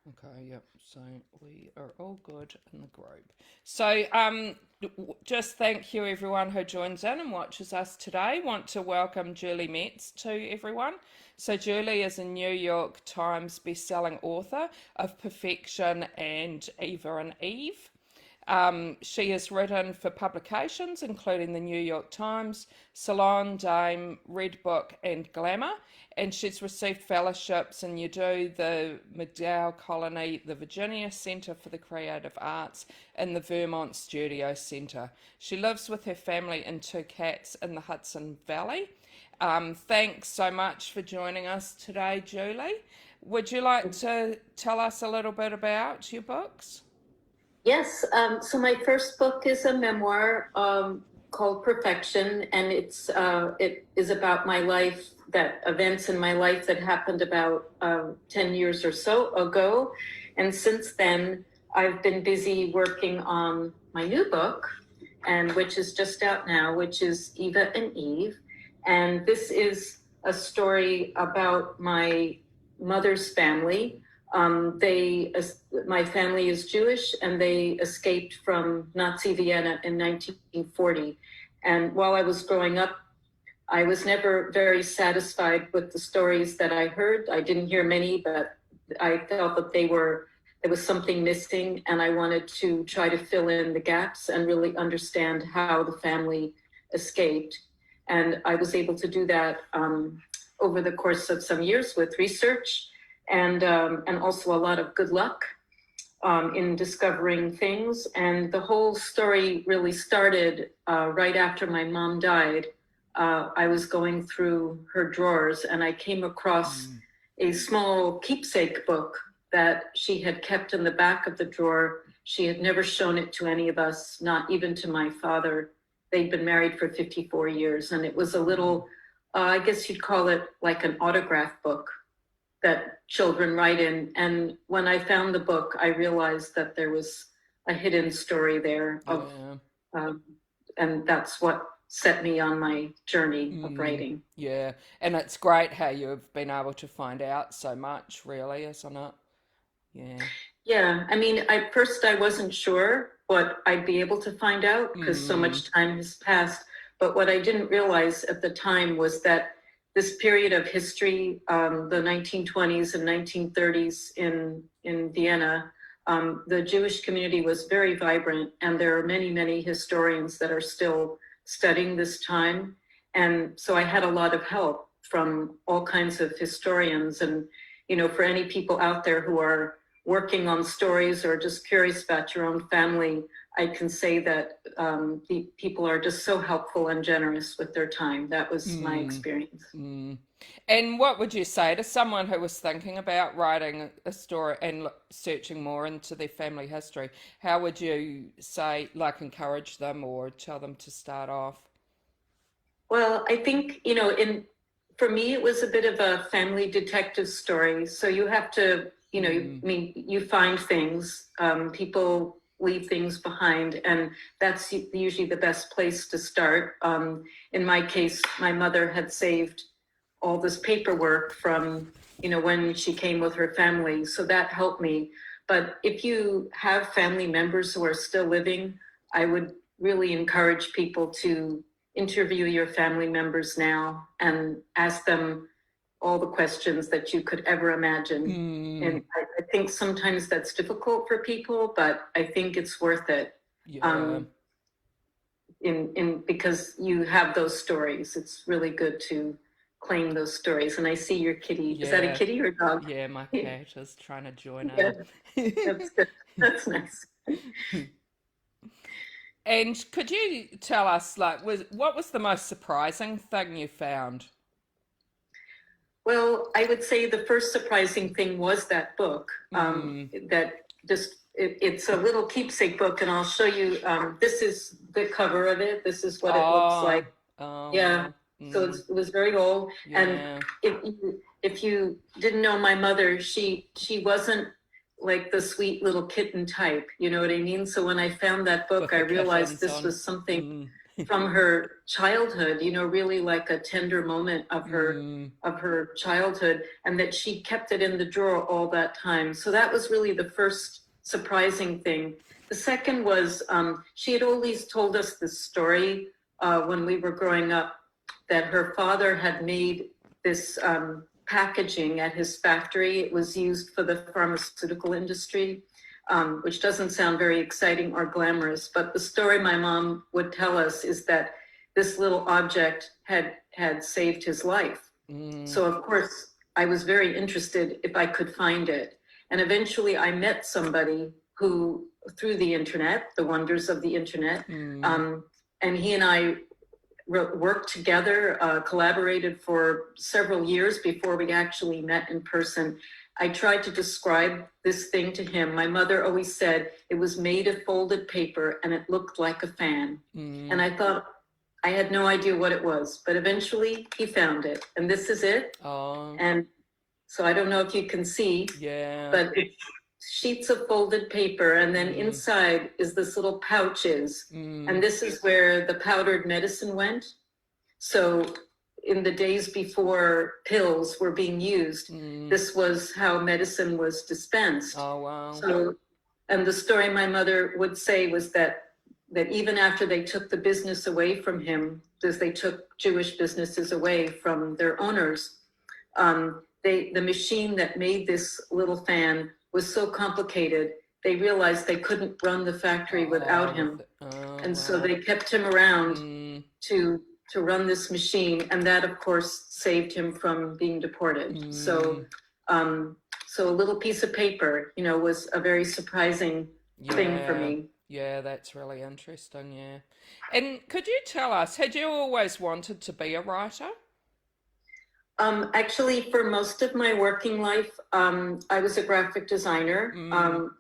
Okay, yep. So we are all good in the group. So just thank you everyone who joins in and watches us today. Want to welcome Julie Metz to everyone. So Julie is a New York Times best-selling author of Perfection and Eva and Eve. She has written for publications including the New York Times, Salon, Dame, Red Book, and Glamour. And she's received fellowships in UDO, the MacDowell Colony, the Virginia Center for the Creative Arts, and the Vermont Studio Center. She lives with her family and two cats in the Hudson Valley. Thanks so much for joining us today, Julie. Would you like to tell us a little bit about your books? Yes. So my first book is a memoir called Perfection, and it is about my life, that events in my life that happened about 10 years or so ago. And since then, I've been busy working on my new book, and which is just out now, which is Eva and Eve. And this is a story about my mother's family. My family is Jewish, and they escaped from Nazi Vienna in 1940. And while I was growing up, I was never very satisfied with the stories that I heard. I didn't hear many, but I felt that there was something missing, and I wanted to try to fill in the gaps and really understand how the family escaped. And I was able to do that over the course of some years with research and also a lot of good luck in discovering things. And the whole story really started right after my mom died. I was going through her drawers, and I came across a small keepsake book that she had kept in the back of the drawer. She had never shown it to any of us, not even to my father. They'd been married for 54 years, and it was a little, I guess you'd call it like an autograph book that children write in. And when I found the book, I realized that there was a hidden story there and that's what set me on my journey of writing. Yeah, and it's great how you've been able to find out so much, really, isn't it? Yeah. Yeah, I mean, at first I wasn't sure what I'd be able to find out because so much time has passed. But what I didn't realize at the time was that this period of history, the 1920s and 1930s in Vienna, the Jewish community was very vibrant, and there are many, many historians that are still studying this time. And so I had a lot of help from all kinds of historians. And, you know, for any people out there who are working on stories or just curious about your own family, I can say that the people are just so helpful and generous with their time. That was my experience. And what would you say to someone who was thinking about writing a story and searching more into their family history? How would you say, like, encourage them or tell them to start off? Well, I think, you know, for me, it was a bit of a family detective story. So you have to, you know, I mean, you find things, people leave things behind, and that's usually the best place to start. In my case, my mother had saved all this paperwork from, you know, when she came with her family, so that helped me. But if you have family members who are still living, I would really encourage people to interview your family members now and ask them all the questions that you could ever imagine. And I think sometimes that's difficult for people, but I think it's worth it. Yeah. Because you have those stories. It's really good to claim those stories. And I see your kitty. Is that a kitty or a dog? Yeah, my cat is trying to join Yeah, in. that's good. That's nice. And could you tell us, like, what was the most surprising thing you found? Well, I would say the first surprising thing was that book. That just it's a little keepsake book, and I'll show you. This is the cover of it. This is what it looks like. Yeah. So it was very old. Yeah. And if you didn't know my mother, she wasn't like the sweet little kitten type. You know what I mean? So when I found that book, With I the realized kittens this on. was something from her childhood, really like a tender moment Mm, of her childhood, and that she kept it in the drawer all that time. So that was really the first surprising thing. The second was she had always told us this story when we were growing up, that her father had made this packaging at his factory. It was used for the pharmaceutical industry, which doesn't sound very exciting or glamorous. But the story my mom would tell us is that this little object had saved his life. mm, So of course, I was very interested if I could find it. And eventually I met somebody who, through the internet, the wonders of the internet, mm. and he and I worked together, collaborated for several years before we actually met in person. I tried to describe this thing to him. My mother always said it was made of folded paper and it looked like a fan. And I thought, I had no idea what it was, but eventually he found it, and this is it. Oh, And so I don't know if you can see, yeah. but it's sheets of folded paper, and then inside is this little pouches, and this is where the powdered medicine went. So in the days before pills were being used, this was how medicine was dispensed. Oh, wow. So, and the story my mother would say was that even after they took the business away from him, because they took Jewish businesses away from their owners, the machine that made this little fan was so complicated, they realized they couldn't run the factory without him. And so they kept him around to run this machine, and that of course saved him from being deported. So so a little piece of paper, was a very surprising thing for me. Yeah, that's really interesting, yeah. And could you tell us, had you always wanted to be a writer? Actually, for most of my working life, I was a graphic designer.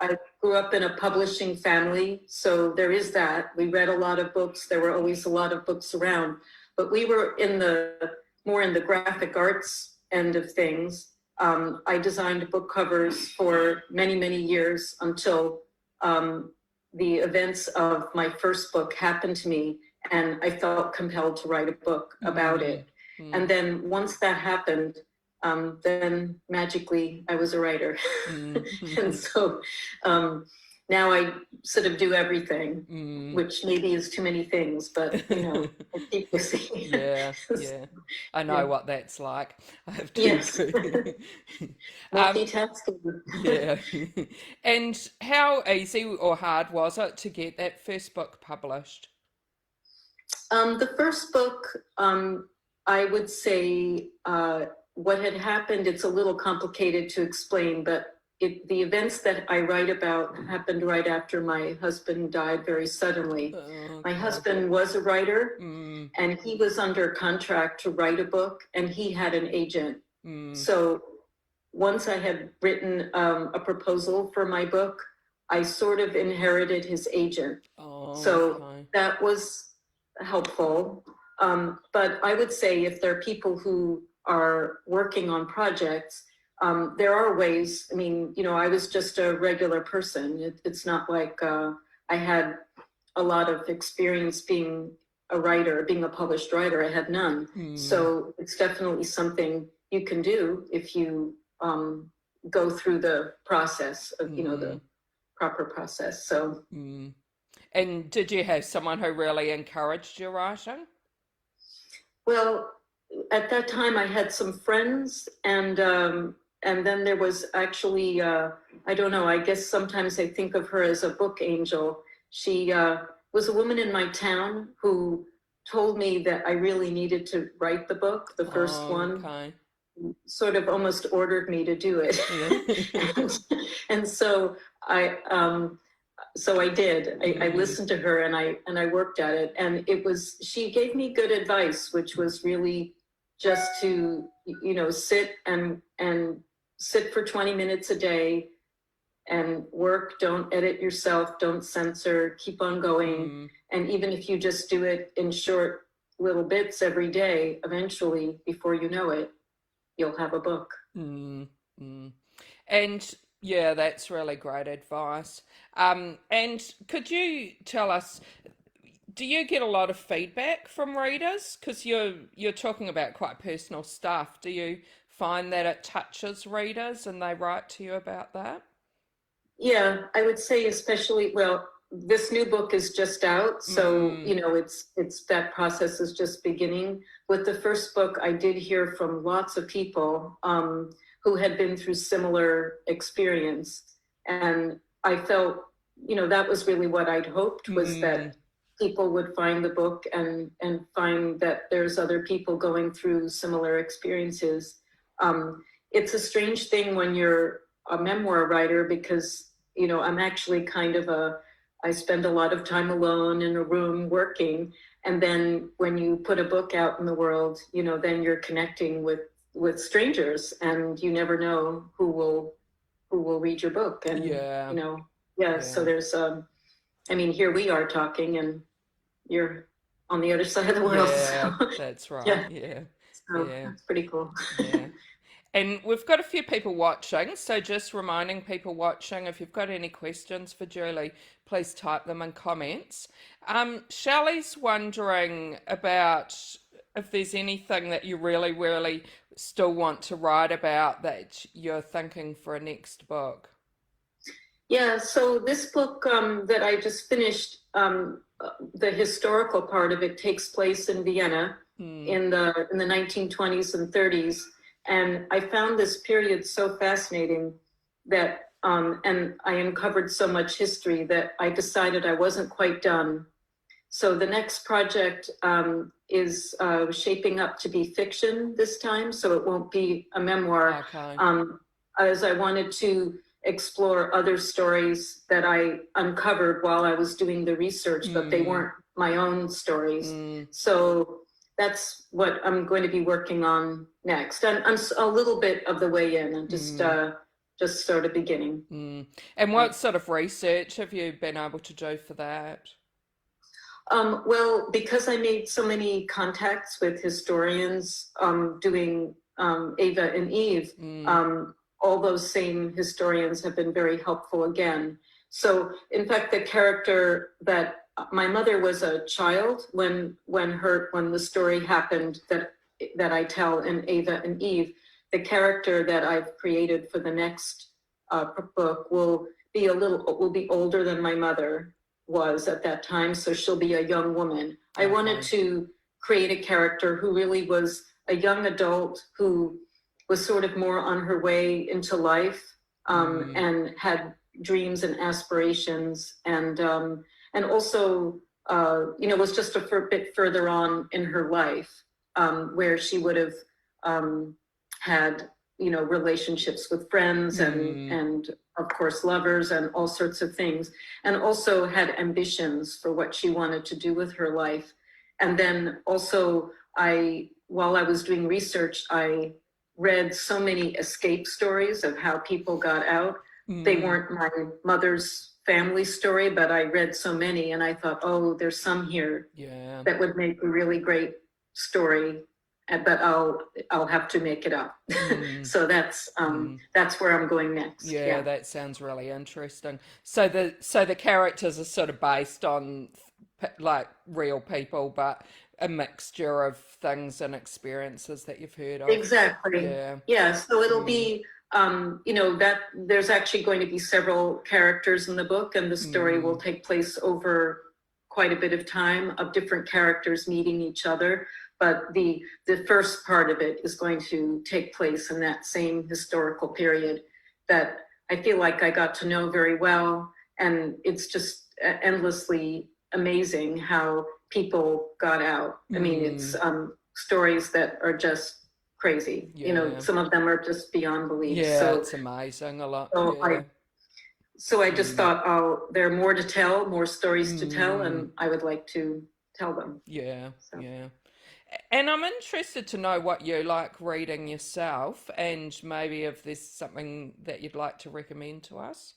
I grew up in a publishing family, so there is that. We read a lot of books. There were always a lot of books around, but we were more in the graphic arts end of things. I designed book covers for many, many years until the events of my first book happened to me, and I felt compelled to write a book about it. And then once that happened, then magically I was a writer. And so now I sort of do everything, which maybe is too many things, but I keep busy. Yeah, yeah. I know what that's like. I have to Yes. agree. Multitasking. Yeah. And how easy or hard was it to get that first book published? The first book, I would say what had happened, it's a little complicated to explain, but the events that I write about happened right after my husband died very suddenly. My husband was a writer, and he was under contract to write a book, and he had an agent. So once I had written a proposal for my book, I sort of inherited his agent. So that was helpful. But I would say if there are people who are working on projects, there are ways. I mean, I was just a regular person. It's not like I had a lot of experience being a writer, being a published writer. I had none. So it's definitely something you can do if you go through the process of, the proper process. So. And did you have someone who really encouraged your writing? Well, at that time I had some friends, and then there was actually I don't know. I guess sometimes I think of her as a book angel. She was a woman in my town who told me that I really needed to write the book, the first one. Sort of almost ordered me to do it, and so I did. I listened to her, and I worked at it, and she gave me good advice, which was really just to sit and sit for 20 minutes a day and work. Don't edit yourself, don't censor, keep on going. And even if you just do it in short little bits every day, eventually, before you know it, you'll have a book. And yeah, that's really great advice. And could you tell us, do you get a lot of feedback from readers? Because you're talking about quite personal stuff. Do you find that it touches readers and they write to you about that? Yeah, I would say especially, well, this new book is just out, so Mm, you know it's that process is just beginning. With the first book, I did hear from lots of people who had been through similar experience, and I felt, you know, that was really what I'd hoped, was mm, that people would find the book and find that there's other people going through similar experiences. It's a strange thing when you're a memoir writer, because you know I'm actually kind of a I spend a lot of time alone in a room working, and then when you put a book out in the world, you know, then you're connecting with strangers, and you never know who will read your book. And yeah, you know, yeah, so yeah, there's I mean, here we are talking, and you're on the other side of the world. So yeah, that's right. yeah, Yeah, so yeah, that's pretty cool. yeah. And we've got a few people watching, so just reminding people watching, if you've got any questions for Julie, please type them in comments. Shelley's wondering about if there's anything that you really, really still want to write about that you're thinking for a next book. Yeah, so this book that I just finished, the historical part of it takes place in Vienna Mm, in the 1920s and 30s, and I found this period so fascinating that and I uncovered so much history that I decided I wasn't quite done. So the next project is shaping up to be fiction this time, so it won't be a memoir, okay. um, as I wanted to explore other stories that I uncovered while I was doing the research, but they Mm, weren't my own stories. mm, So that's what I'm going to be working on next. And I'm a little bit of the way in. I'm mm, just sort of beginning. mm. And Yeah. what sort of research have you been able to do for that? Well, because I made so many contacts with historians doing Ava and Eve, Mm, all those same historians have been very helpful again. So, in fact, the character that my mother was a child when the story happened that I tell in Ava and Eve. The character that I've created for the next book will be older than my mother was at that time, so she'll be a young woman. I wanted okay. to create a character who really was a young adult who was sort of more on her way into life, Mm, and had dreams and aspirations, and also you know, was just a bit further on in her life, where she would have had, you know, relationships with friends mm, and of course lovers and all sorts of things, and also had ambitions for what she wanted to do with her life. And then also, while I was doing research, I read so many escape stories of how people got out. They mm. weren't my mother's family story, but I read so many, and I thought, oh, there's some here Yeah. that would make a really great story, but I'll have to make it up. Mm, So mm. that's where I'm going next. Yeah, Yeah. that sounds really interesting. So the characters are sort of based on like real people, but a mixture of things and experiences that you've heard of. Exactly. Yeah. Yeah. So it'll Mm, be, you know, that there's actually going to be several characters in the book, and the story will mm, take place over quite a bit of time of different characters meeting each other. But the first part of it is going to take place in that same historical period that I feel like I got to know very well, and it's just endlessly amazing how people got out. I mean, it's mm. stories that are just crazy. You know, Yeah. some of them are just beyond belief. Yeah, it's amazing a lot. So I Yeah. so I just Mm, thought, oh, there are more to tell, more stories to tell, mm. and I would like to tell them. Yeah, So. yeah. And I'm interested to know what you like reading yourself, and maybe if there's something that you'd like to recommend to us.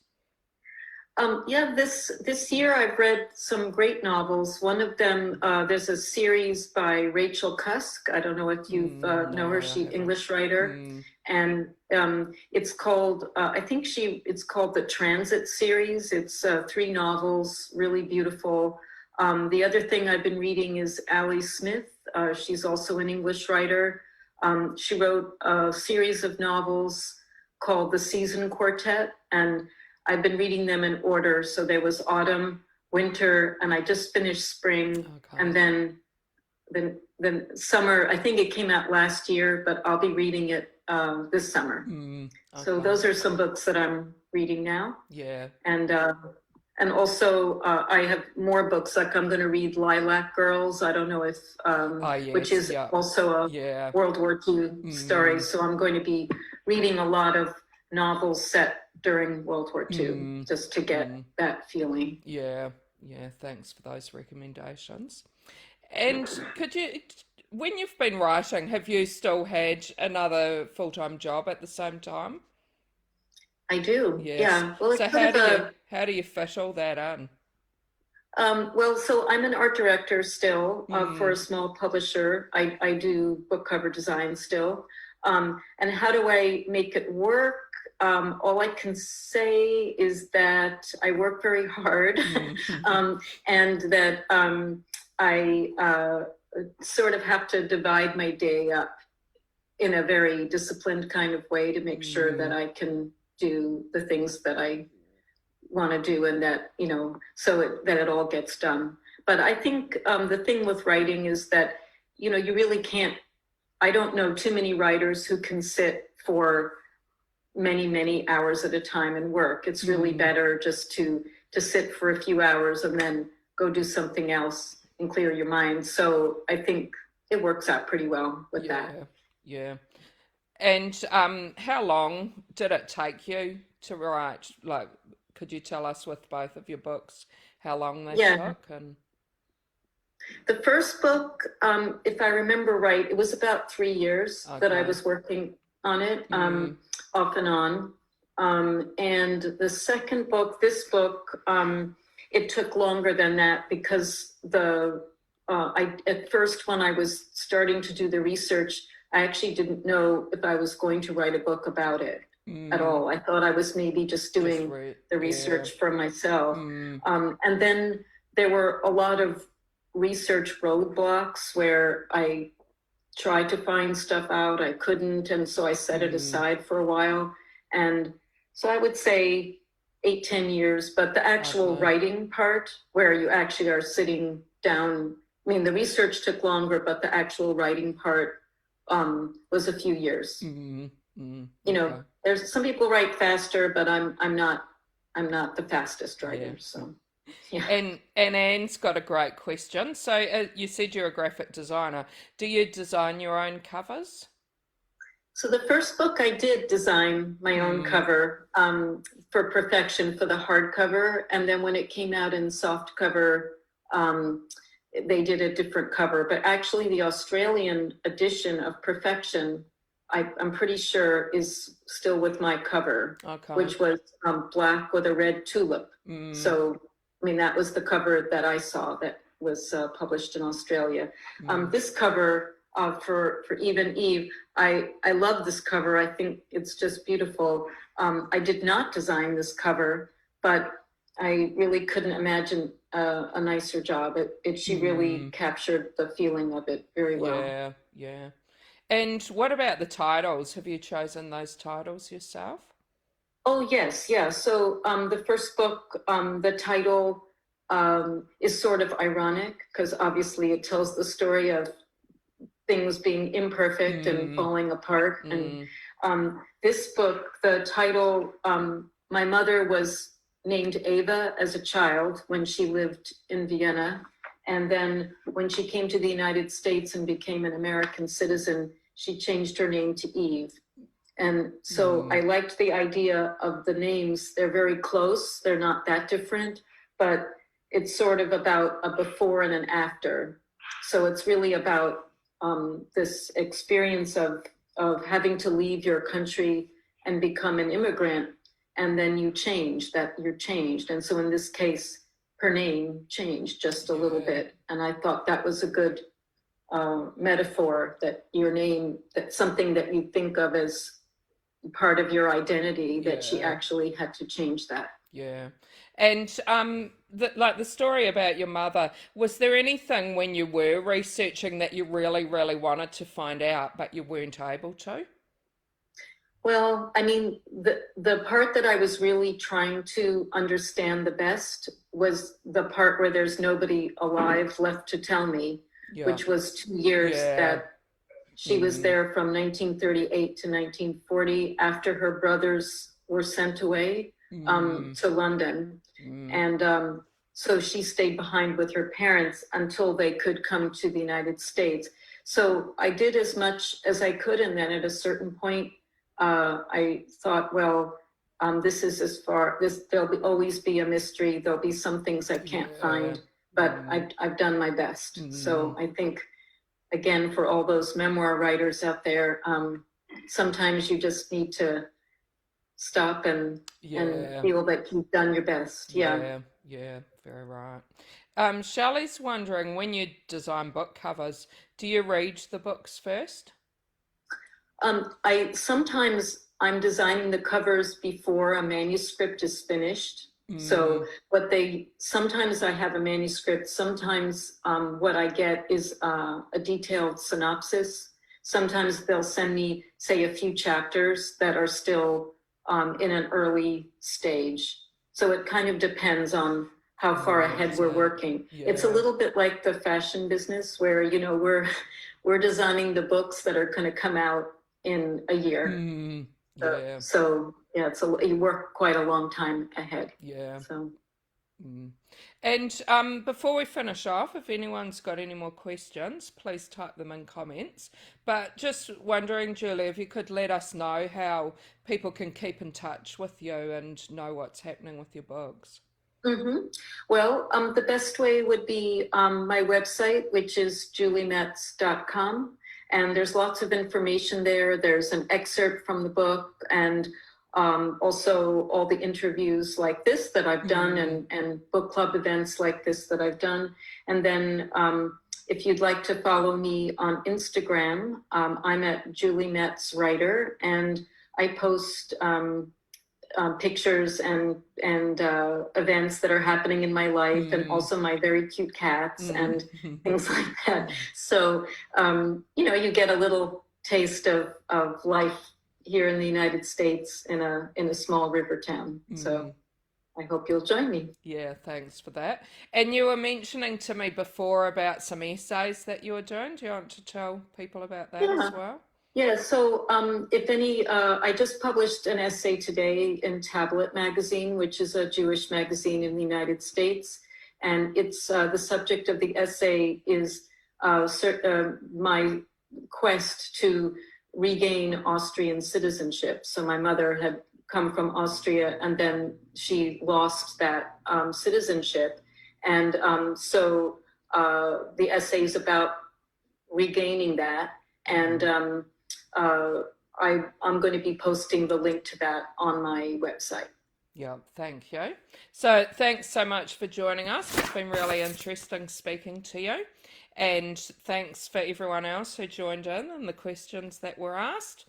Yeah, this year I've read some great novels. One of them, there's a series by Rachel Cusk. I don't know if you know her. No, I She haven't. English writer, Mm, and it's called. I think it's called the Transit series. It's three novels, really beautiful. The other thing I've been reading is Allie Smith. She's also an English writer. She wrote a series of novels called The Season Quartet, and I've been reading them in order. So there was autumn, winter, and I just finished spring, and then summer. I think it came out last year, but I'll be reading it this summer. So those are some books that I'm reading now. Yeah. And also I have more books. Like I'm going to read Lilac Girls. I don't know if yes, which is also a World War II story. So I'm going to be reading a lot of novels set during World War II just to get that feeling. Yeah. Thanks for those recommendations. And could you, when you've been writing, have you still had another full-time job at the same time? I do. Yes. Yeah. Well, it's So how do you fit all that in? Well, so I'm an art director still for a small publisher. I do book cover design still. And how do I make it work? All I can say is that I work very hard and that I sort of have to divide my day up in a very disciplined kind of way to make sure that I can do the things that I want to do, and that, that it all gets done. But I think the thing with writing is that, you really can't, I don't know too many writers who can sit for many, many hours at a time and work. It's really better just to sit for a few hours and then go do something else and clear your mind. So I think it works out pretty well with that. Yeah. And how long did it take you to write? Like, could you tell us with both of your books how long they took? And the first book, if I remember right, it was about 3 years that I was working on it, off and on. And the second book, this book, it took longer than that because at first when I was starting to do the research, I actually didn't know if I was going to write a book about it at all. I thought I was maybe just doing the research for myself. And then there were a lot of research roadblocks where I tried to find stuff out. I couldn't. And so I set it aside for a while. And so I would say 8-10 years, but the actual writing part where you actually are sitting down, I mean, the research took longer, but the actual writing part was a few years. There's some people write faster, but I'm not the fastest writer. So yeah. And Anne's got a great question. So you said you're a graphic designer. Do you design your own covers? So the first book I did design my own cover for perfection for the hardcover, and then when it came out in soft cover, they did a different cover. But actually the Australian edition of Perfection, I'm pretty sure is still with my cover, which was black with a red tulip. So, I mean, that was the cover that I saw that was published in Australia. This cover for Eve and Eve, I love this cover. I think it's just beautiful. I did not design this cover, but I really couldn't imagine a nicer job. She really captured the feeling of it very well. Yeah. And what about the titles? Have you chosen those titles yourself? Oh, yes. Yeah. So the first book, the title is sort of ironic because obviously it tells the story of things being imperfect and falling apart. And this book, the title, my mother was named Ava as a child when she lived in Vienna. And then when she came to the United States and became an American citizen, she changed her name to Eve. And so I liked the idea of the names. They're very close. They're not that different, but it's sort of about a before and an after. So it's really about this experience of having to leave your country and become an immigrant. And then you're changed. And so in this case, her name changed just a little bit. And I thought that was a good metaphor, that your name, that's something that you think of as part of your identity that she Yeah. actually had to change that. Yeah. And like the story about your mother, was there anything when you were researching that you really, really wanted to find out, but you weren't able to? Well, I mean, the part that I was really trying to understand the best was the part where there's nobody alive left to tell me, Yeah. which was 2 years Yeah. that she was Mm, there from 1938 to 1940 after her brothers were sent away mm, to London. mm. And so she stayed behind with her parents until they could come to the United States. So I did as much as I could. And then at a certain point, I thought, well, this is as far, there'll always be a mystery. There'll be some things I can't Yeah. find, but Mm, I've done my best. mm. So I think, again, for all those memoir writers out there, sometimes you just need to stop and Yeah. feel that you've done your best. Yeah. Yeah. Yeah. Very right. Shelley's wondering, when you design book covers, do you read the books first? I sometimes I'm designing the covers before a manuscript is finished. So Mm, sometimes I have a manuscript. Sometimes what I get is a detailed synopsis. Sometimes they'll send me, say, a few chapters that are still in an early stage. So it kind of depends on how far yeah, ahead does we're it? working. It's a Yeah. little bit like the fashion business where, we're designing the books that are going to come out in a year. Mm, So, yeah. so yeah, you work quite a long time ahead. Yeah. So Mm. And before we finish off, if anyone's got any more questions, please type them in comments. But just wondering, Julie, if you could let us know how people can keep in touch with you and know what's happening with your books. hmm well, the best way would be my website, which is juliemetz.com. And there's lots of information there. There's an excerpt from the book and also all the interviews like this that I've done Mm, and book club events like this that I've done. And then if you'd like to follow me on Instagram, I'm at Julie Metz Writer, and I post pictures and events that are happening in my life, and mm, also my very cute cats and mm. things like that. So you get a little taste of life here in the United States in a small river town. So Mm. I hope you'll join me. Yeah, thanks for that. And you were mentioning to me before about some essays that you were doing. Do you want to tell people about that as Yeah. well? Yeah, so if any, I just published an essay today in Tablet magazine, which is a Jewish magazine in the United States. And it's the subject of the essay is my quest to regain Austrian citizenship. So my mother had come from Austria and then she lost that citizenship. And so the essay is about regaining that. And Mm. uh, I'm going to be posting the link to that on my website. Yeah, thank you. So, thanks so much for joining us. It's been really interesting speaking to you. And thanks for everyone else who joined in and the questions that were asked.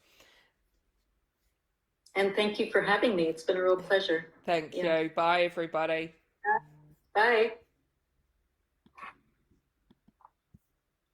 And thank you for having me. It's been a real pleasure. Thank Yeah. you. Bye, everybody. Bye.